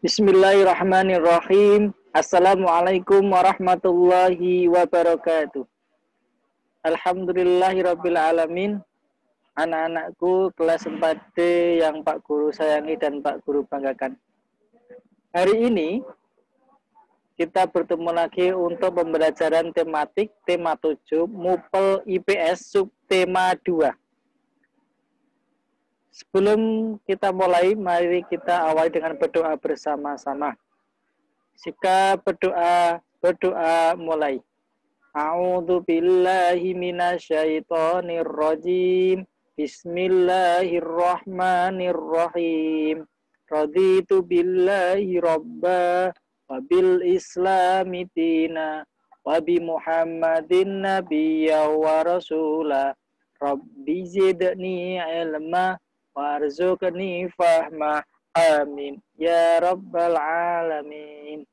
Bismillahirrahmanirrahim. Assalamualaikum warahmatullahi wabarakatuh. Alhamdulillahirabbil alamin. Anak-anakku kelas 4D yang Pak Guru sayangi dan Pak Guru banggakan. Hari ini kita bertemu lagi untuk pembelajaran tematik tema 7 Mupel IPS subtema 2. Sebelum kita mulai, mari kita awali dengan berdoa bersama-sama. Jika berdoa mulai. A'udzu billahi minasyaitonir rajim. Bismillahirrahmanirrahim. Raditu billahi rabba wa bil islami dina wa bi Muhammadin nabiyya wa rasula. Rabbi zidni ilma warzuqni fahma. Amin. Ya Rabbal Alamin.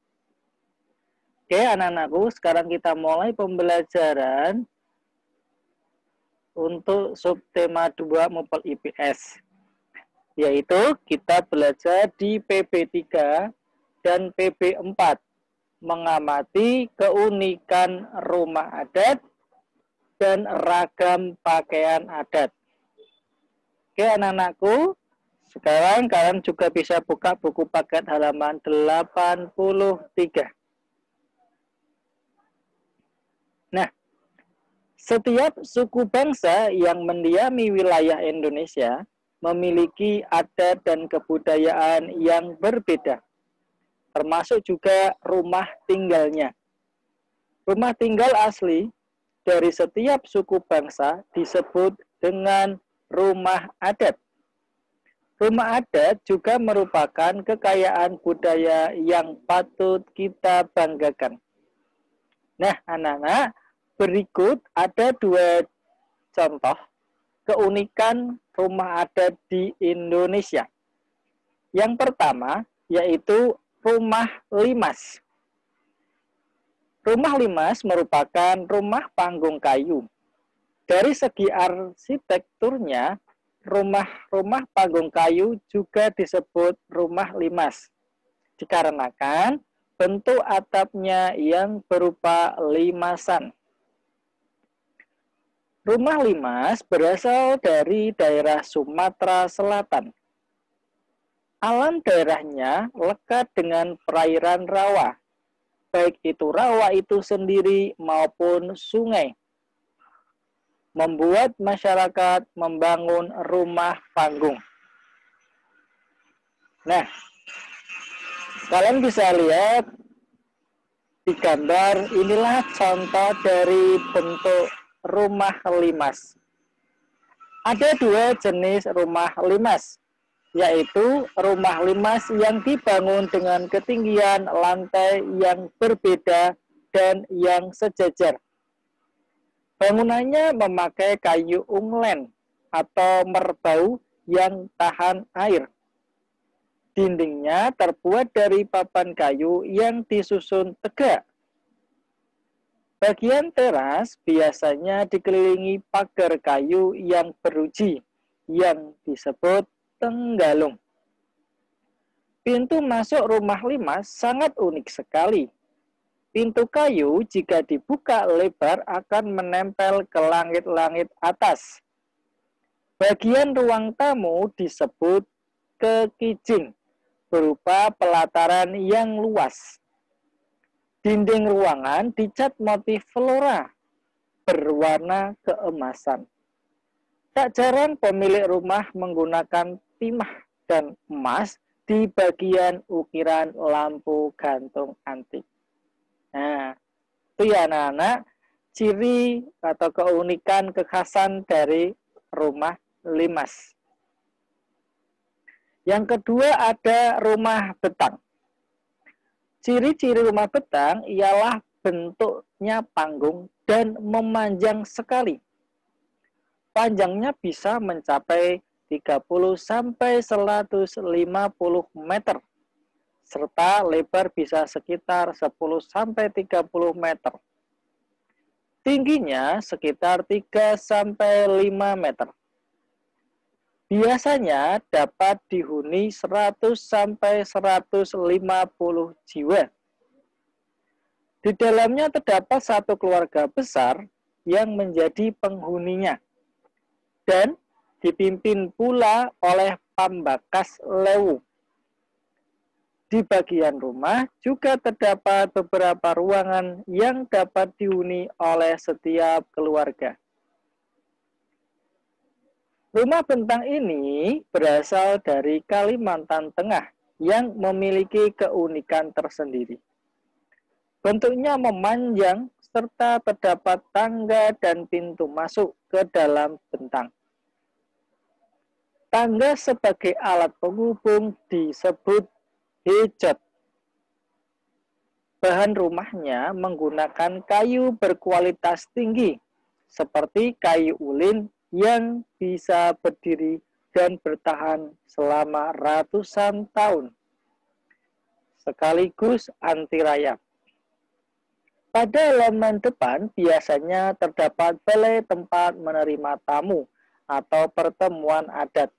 Oke, anak-anakku, sekarang kita mulai pembelajaran untuk subtema 2 Mupel IPS. Yaitu kita belajar di PB3 dan PB4. Mengamati keunikan rumah adat dan ragam pakaian adat. Oke, anak-anakku, sekarang kalian juga bisa buka buku paket halaman 83. Nah, setiap suku bangsa yang mendiami wilayah Indonesia memiliki adat dan kebudayaan yang berbeda, termasuk juga rumah tinggalnya. Rumah tinggal asli dari setiap suku bangsa disebut dengan rumah adat. Rumah adat juga merupakan kekayaan budaya yang patut kita banggakan. Nah, anak-anak, berikut ada 2 contoh keunikan rumah adat di Indonesia. Yang pertama yaitu rumah limas. Rumah limas merupakan rumah panggung kayu. Dari segi arsitekturnya, rumah panggung kayu juga disebut rumah limas, dikarenakan bentuk atapnya yang berupa limasan. Rumah limas berasal dari daerah Sumatera Selatan. Alam daerahnya lekat dengan perairan rawa, baik itu rawa itu sendiri maupun sungai, membuat masyarakat membangun rumah panggung. Nah, kalian bisa lihat di gambar, inilah contoh dari bentuk rumah limas. Ada 2 jenis rumah limas, yaitu rumah limas yang dibangun dengan ketinggian lantai yang berbeda dan yang sejajar. Bangunannya memakai kayu unglen atau merbau yang tahan air. Dindingnya terbuat dari papan kayu yang disusun tegak. Bagian teras biasanya dikelilingi pagar kayu yang beruji, yang disebut tenggalung. Pintu masuk rumah limas sangat unik sekali. Pintu kayu jika dibuka lebar akan menempel ke langit-langit atas. Bagian ruang tamu disebut kekijing, berupa pelataran yang luas. Dinding ruangan dicat motif flora berwarna keemasan. Tak jarang pemilik rumah menggunakan timah dan emas di bagian ukiran lampu gantung antik. Nah, itu ya anak-anak, ciri atau keunikan kekhasan dari rumah limas. Yang kedua ada rumah betang. Ciri-ciri rumah betang ialah bentuknya panggung dan memanjang sekali. Panjangnya bisa mencapai 30 sampai 150 meter. Serta lebar bisa sekitar 10 sampai 30 meter. Tingginya sekitar 3 sampai 5 meter. biasanya dapat dihuni 100 sampai 150 jiwa. Di dalamnya terdapat satu keluarga besar yang menjadi penghuninya dan dipimpin pula oleh pambakas lewu. Di bagian rumah juga terdapat beberapa ruangan yang dapat dihuni oleh setiap keluarga. Rumah bentang ini berasal dari Kalimantan Tengah yang memiliki keunikan tersendiri. Bentuknya memanjang serta terdapat tangga dan pintu masuk ke dalam bentang. Tangga sebagai alat penghubung disebut hejot. Bahan rumahnya menggunakan kayu berkualitas tinggi, seperti kayu ulin yang bisa berdiri dan bertahan selama ratusan tahun, sekaligus anti rayap. Pada halaman depan biasanya terdapat balai tempat menerima tamu atau pertemuan adat.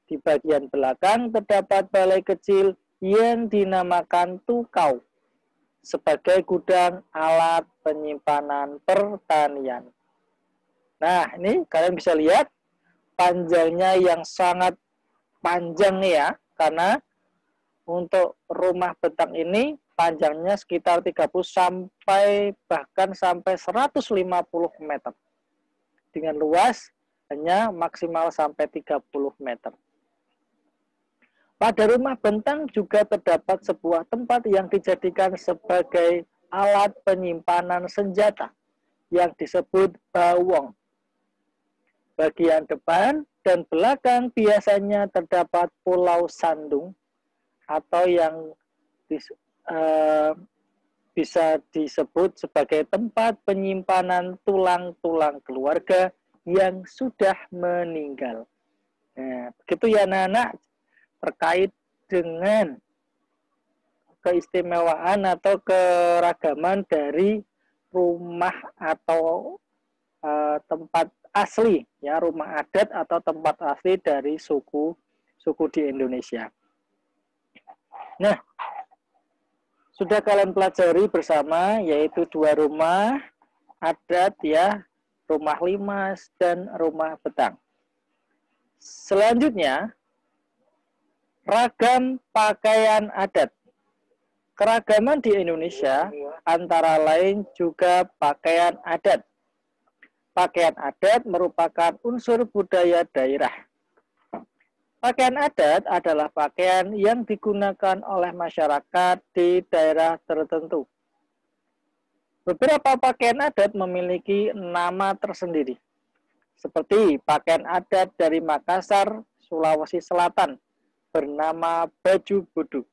Di bagian belakang terdapat balai kecil yang dinamakan tukau sebagai gudang alat penyimpanan pertanian. Nah, ini kalian bisa lihat panjangnya yang sangat panjang nih ya, karena untuk rumah bentang ini panjangnya sekitar 30 sampai bahkan sampai 150 meter. Dengan luas hanya maksimal sampai 30 meter. Pada rumah bentang juga terdapat sebuah tempat yang dijadikan sebagai alat penyimpanan senjata yang disebut bawong. Bagian depan dan belakang biasanya terdapat pulau sandung atau yang bisa disebut sebagai tempat penyimpanan tulang-tulang keluarga yang sudah meninggal. Nah, begitu ya anak-anak, terkait dengan keistimewaan atau keragaman dari rumah atau tempat asli, ya, rumah adat atau tempat asli dari suku di Indonesia. Nah, sudah kalian pelajari bersama, yaitu dua rumah adat ya, rumah limas dan rumah betang. Selanjutnya, ragam pakaian adat. Keragaman di Indonesia antara lain juga pakaian adat. Pakaian adat merupakan unsur budaya daerah. Pakaian adat adalah pakaian yang digunakan oleh masyarakat di daerah tertentu. Beberapa pakaian adat memiliki nama tersendiri, seperti pakaian adat dari Makassar, Sulawesi Selatan, bernama baju buduk.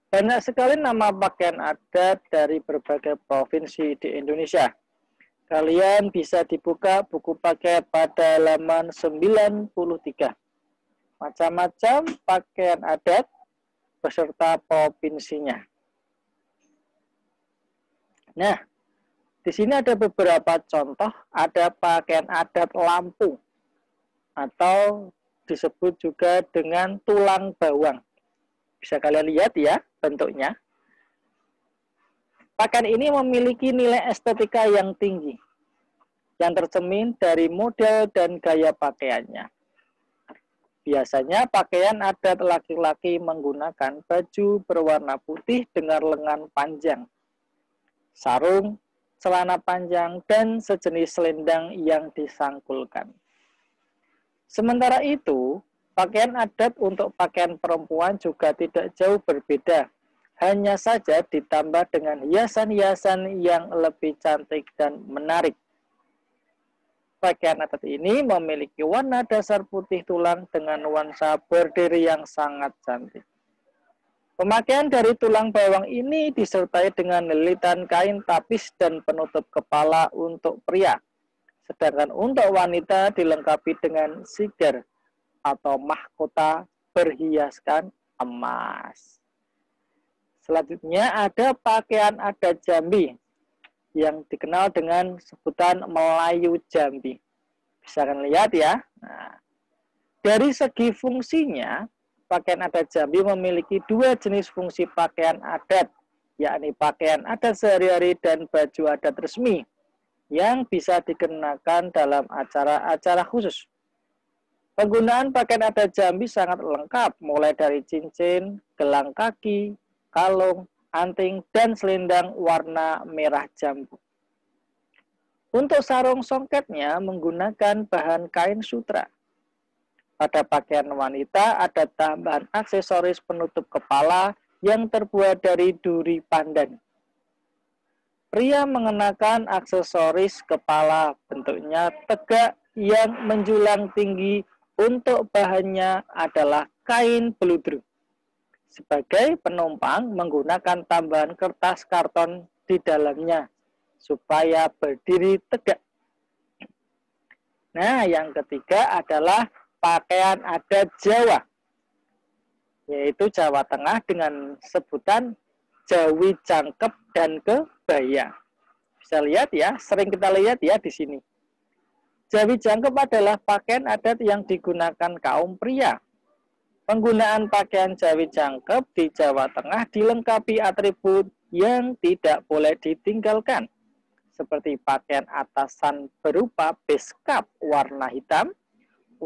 Banyak sekali nama pakaian adat dari berbagai provinsi di Indonesia. Kalian bisa dibuka buku pakaian pada halaman 93. Macam-macam pakaian adat beserta provinsinya. Nah, di sini ada beberapa contoh. Ada pakaian adat Lampung atau disebut juga dengan tulang bawang. Bisa kalian lihat ya bentuknya. Pakaian ini memiliki nilai estetika yang tinggi, yang tercermin dari model dan gaya pakaiannya. Biasanya pakaian adat laki-laki menggunakan baju berwarna putih dengan lengan panjang, sarung, celana panjang, dan sejenis selendang yang disangkulkan. Sementara itu, pakaian adat untuk pakaian perempuan juga tidak jauh berbeda, hanya saja ditambah dengan hiasan-hiasan yang lebih cantik dan menarik. Pakaian adat ini memiliki warna dasar putih tulang dengan nuansa bordir yang sangat cantik. Pemakaian dari tulang bawang ini disertai dengan lilitan kain tapis dan penutup kepala untuk pria. Sedangkan untuk wanita dilengkapi dengan siger atau mahkota berhiaskan emas. Selanjutnya ada pakaian adat Jambi yang dikenal dengan sebutan Melayu Jambi. Bisa kalian lihat ya. Nah, Dari segi fungsinya, pakaian adat Jambi memiliki dua jenis fungsi pakaian adat, yakni pakaian adat sehari-hari dan baju adat resmi yang bisa dikenakan dalam acara-acara khusus. Penggunaan pakaian adat Jambi sangat lengkap, mulai dari cincin, gelang kaki, kalung, anting, dan selendang warna merah jambu. Untuk sarung songketnya menggunakan bahan kain sutra. Pada pakaian wanita ada tambahan aksesoris penutup kepala yang terbuat dari duri pandan. Pria mengenakan aksesoris kepala bentuknya tegak yang menjulang tinggi, untuk bahannya adalah kain beludru. Sebagai penumpang menggunakan tambahan kertas karton di dalamnya supaya berdiri tegak. Nah, yang ketiga adalah pakaian adat Jawa, yaitu Jawa Tengah dengan sebutan Jawi Jangkep dan Kebaya. Bisa lihat ya, sering kita lihat ya di sini. Jawi Jangkep adalah pakaian adat yang digunakan kaum pria. Penggunaan pakaian Jawi Jangkep di Jawa Tengah dilengkapi atribut yang tidak boleh ditinggalkan, seperti pakaian atasan berupa beskap warna hitam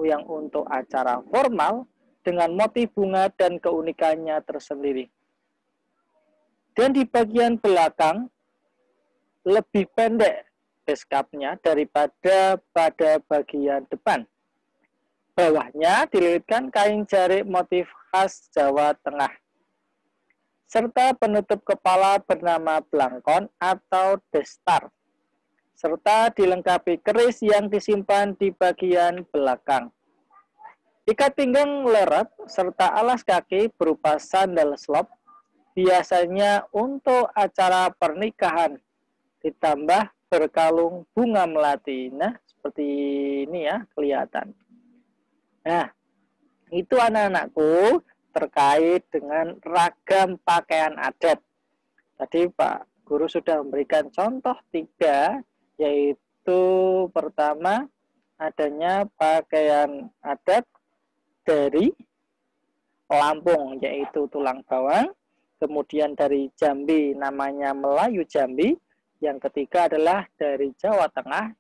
yang untuk acara formal dengan motif bunga dan keunikannya tersendiri. Dan di bagian belakang lebih pendek beskapnya daripada pada bagian depan. Bawahnya dililitkan kain jarik motif khas Jawa Tengah, serta penutup kepala bernama blangkon atau destar, serta dilengkapi keris yang disimpan di bagian belakang. Ikat pinggang leret serta alas kaki berupa sandal slop, biasanya untuk acara pernikahan, ditambah berkalung bunga melati. Nah, seperti ini ya kelihatan. Nah, itu anak-anakku terkait dengan ragam pakaian adat. Tadi Pak Guru sudah memberikan contoh 3, yaitu pertama adanya pakaian adat dari Lampung, yaitu tulang bawang. Kemudian dari Jambi namanya Melayu Jambi. Yang ketiga adalah dari Jawa Tengah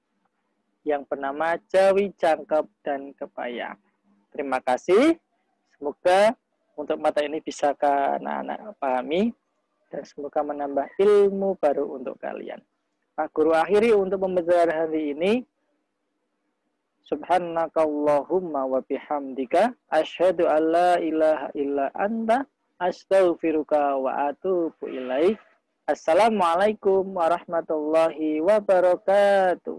yang bernama Jawi Jangkep dan Kebaya. Terima kasih. Semoga untuk mata ini bisa anak-anak pahami dan semoga menambah ilmu baru untuk kalian. Pak Guru akhiri untuk pembelajaran hari ini. Subhanakallahumma wa bihamdika asyhadu an la ilaha illa anta astaghfiruka wa atubu ilaik. Assalamualaikum warahmatullahi wabarakatuh.